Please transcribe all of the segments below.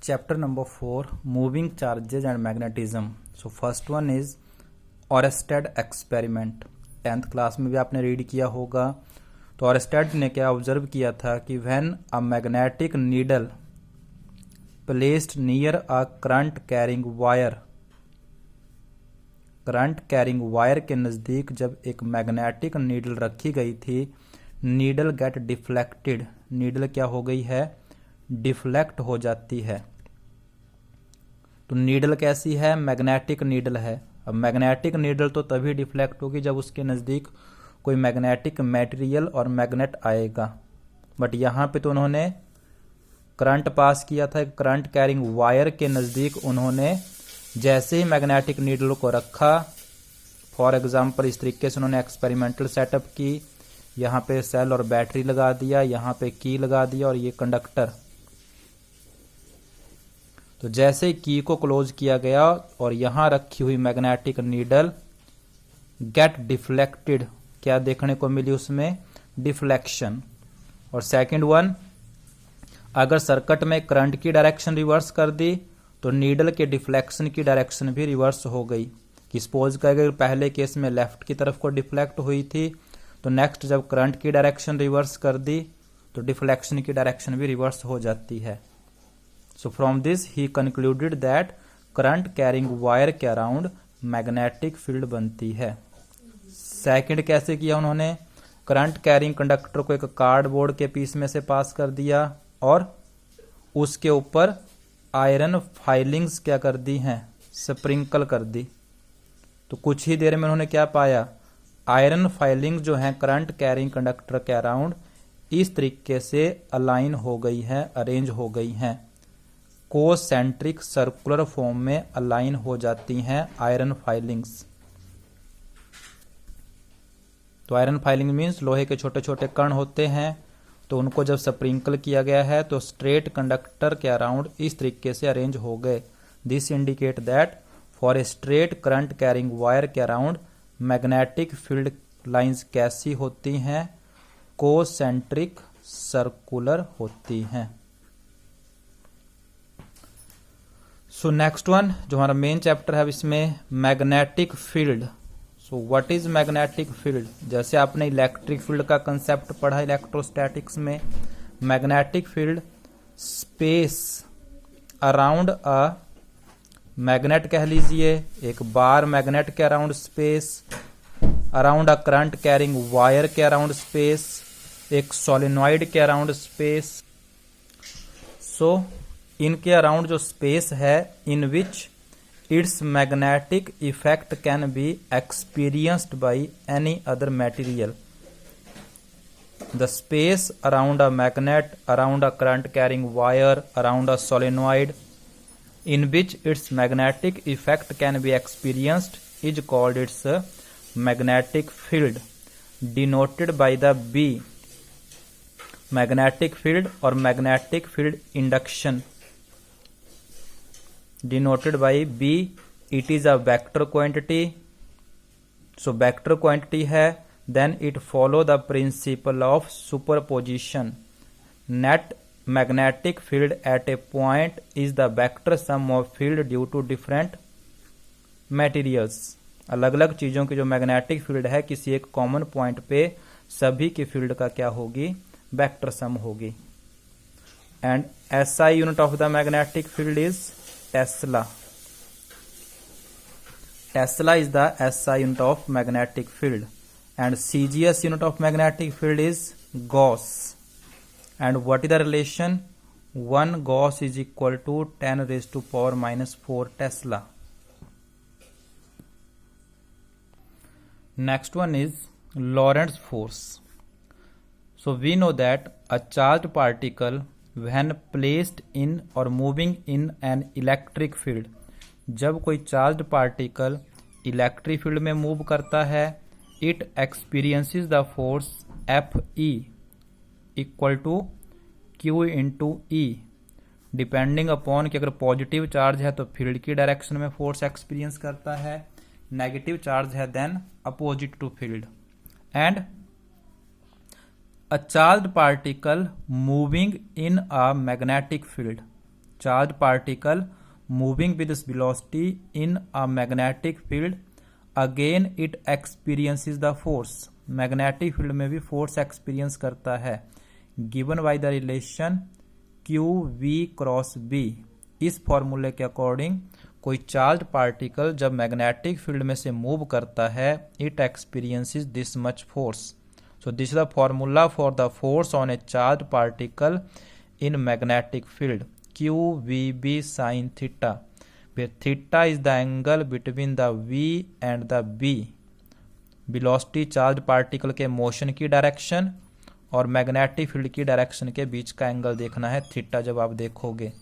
Chapter number 4, Moving Charges and Magnetism. So first one is Oersted experiment. 10th class में भी आपने read किया होगा। तो ऑरेस्टेड ने क्या ऑब्जर्व किया था कि when a magnetic needle placed near a current carrying wire के नज़दीक जब एक मैग्नेटिक नीडल रखी गई थी, नीडल गेट डिफ्लेक्टेड, नीडल क्या हो गई है, डिफ्लेक्ट हो जाती है। तो नीडल कैसी है, मैग्नेटिक नीडल है। अब मैग्नेटिक नीडल तो तभी डिफ्लेक्ट होगी जब उसके नज़दीक कोई मैग्नेटिक मटेरियल और मैग्नेट आएगा, बट यहाँ पे तो उन्होंने करंट पास किया था। करंट कैरिंग वायर के नज़दीक उन्होंने जैसे ही मैग्नेटिक नीडल को रखा, फॉर एग्जांपल इस तरीके से उन्होंने एक्सपेरिमेंटल सेटअप की, यहाँ पे सेल और बैटरी लगा दिया, यहाँ पे की लगा दिया और ये कंडक्टर। तो जैसे की को क्लोज किया गया और यहां रखी हुई मैग्नेटिक नीडल गेट डिफ्लेक्टेड, क्या देखने को मिली उसमें, डिफ्लेक्शन। और सेकंड वन, अगर सर्किट में करंट की डायरेक्शन रिवर्स कर दी तो नीडल के डिफ्लेक्शन की डायरेक्शन भी रिवर्स हो गई। कि सपोज करें पहले केस में लेफ्ट की तरफ को डिफ्लेक्ट हुई थी, तो नेक्स्ट जब करंट की डायरेक्शन रिवर्स कर दी तो डिफ्लेक्शन की डायरेक्शन भी रिवर्स हो जाती है। So from this he concluded that current carrying wire के अराउंड मैग्नेटिक फील्ड बनती है। सेकंड कैसे किया उन्होंने, करंट कैरिंग कंडक्टर को एक कार्डबोर्ड के पीस में से पास कर दिया और उसके ऊपर आयरन फाइलिंग्स क्या कर दी हैं, स्प्रिंकल कर दी। तो कुछ ही देर में उन्होंने क्या पाया, आयरन फाइलिंग्स जो हैं करंट कैरिंग कंडक्टर के अराउंड इस तरीके से अलाइन हो गई हैं, अरेंज हो गई हैं, कोसेंट्रिक सर्कुलर फॉर्म में अलाइन हो जाती हैं आयरन फाइलिंग्स। तो आयरन फाइलिंग मीन्स लोहे के छोटे छोटे कण होते हैं, तो उनको जब स्प्रिंकल किया गया है तो स्ट्रेट कंडक्टर के अराउंड इस तरीके से अरेंज हो गए। This indicate that for a straight current carrying wire के अराउंड मैग्नेटिक फील्ड लाइंस कैसी होती हैं, कोसेंट्रिक सर्कुलर होती हैं। सो नेक्स्ट वन जो हमारा मेन चैप्टर है इसमें magnetic field. So what is magnetic field, जैसे आपने इलेक्ट्रिक फील्ड का कंसेप्ट पढ़ा इलेक्ट्रोस्टैटिक्स में, magnetic field space around a magnet कह लीजिए, एक बार मैग्नेट के around space, around a current carrying wire के अराउंड स्पेस, एक सोलेनॉइड के अराउंड स्पेस। सो इनके अराउंड जो स्पेस है, in which its magnetic effect can be experienced by any other material. The space around a magnet, around a current carrying wire, around a solenoid, in which its magnetic effect can be experienced is called its magnetic field, denoted by the B, magnetic field or magnetic field induction, denoted by B. It is a vector quantity, so vector quantity है, then it follow the principle of superposition. Net magnetic field at a point is the vector sum of field due to different materials. अलग अलग चीजों की जो magnetic field है किसी एक common point पे सभी की फील्ड का क्या होगी, वेक्टर सम होगी। And SI unit of the magnetic field is Tesla. Tesla is the SI unit of magnetic field and CGS unit of magnetic field is Gauss. And what is the relation? 1 Gauss is equal to 10 raised to power minus 4 Tesla. Next one is Lorentz force. So we know that a charged particle when placed in or moving in an electric field, जब कोई charged particle electric field में move करता है, it experiences the force Fe equal to Q into E, depending upon कि अगर positive charge है तो field की डायरेक्शन में फोर्स एक्सपीरियंस करता है, नेगेटिव चार्ज है then opposite to field. And a charged particle moving in a magnetic field, charge particle moving with velocity in a magnetic field again it experiences the force. Magnetic field में भी force experience करता है given by the relation Q V cross B. इस फॉर्मूले के according कोई charge particle जब magnetic field में से मूव करता है it experiences this much force. So this is the formula for the force on a charge particle in magnetic field Q V B sine theta, where theta is the angle between the v and the b। Velocity charge particle के motion की direction और magnetic field की direction के बीच का angle देखना है theta जब आप देखोगे।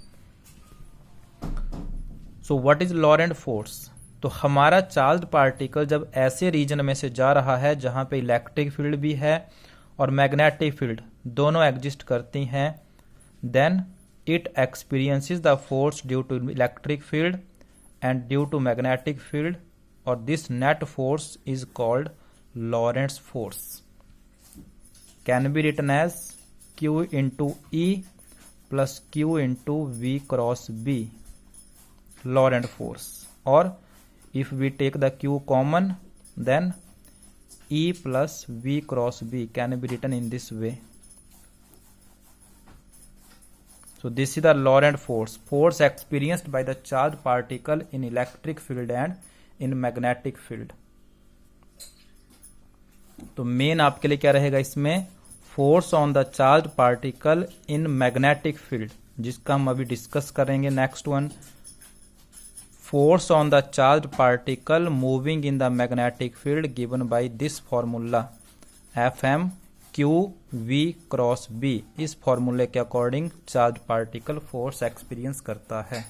सो व्हाट इज लॉरेंट फोर्स? तो हमारा चार्ज पार्टिकल जब ऐसे रीजन में से जा रहा है जहां पे इलेक्ट्रिक फील्ड भी है और मैग्नेटिक फील्ड दोनों एग्जिस्ट करती हैं, then it experiences the force due to electric field and due to magnetic field, or this net force is called Lorentz force, can be written as Q into E plus Q into V cross B, Lorentz force। or if we take the Q common, then E plus V cross B can be written in this way। So this is the Lorentz force experienced by the charged particle in electric field and in magnetic field। तो main आपके लिए क्या रहेगा इसमें, force on the charge particle in magnetic field, जिसका हम अभी discuss करेंगे। Next one, force on the charge particle moving in the magnetic field given by this formula Fm Q V cross B. इस फॉर्मूले के according charge particle force experience करता है।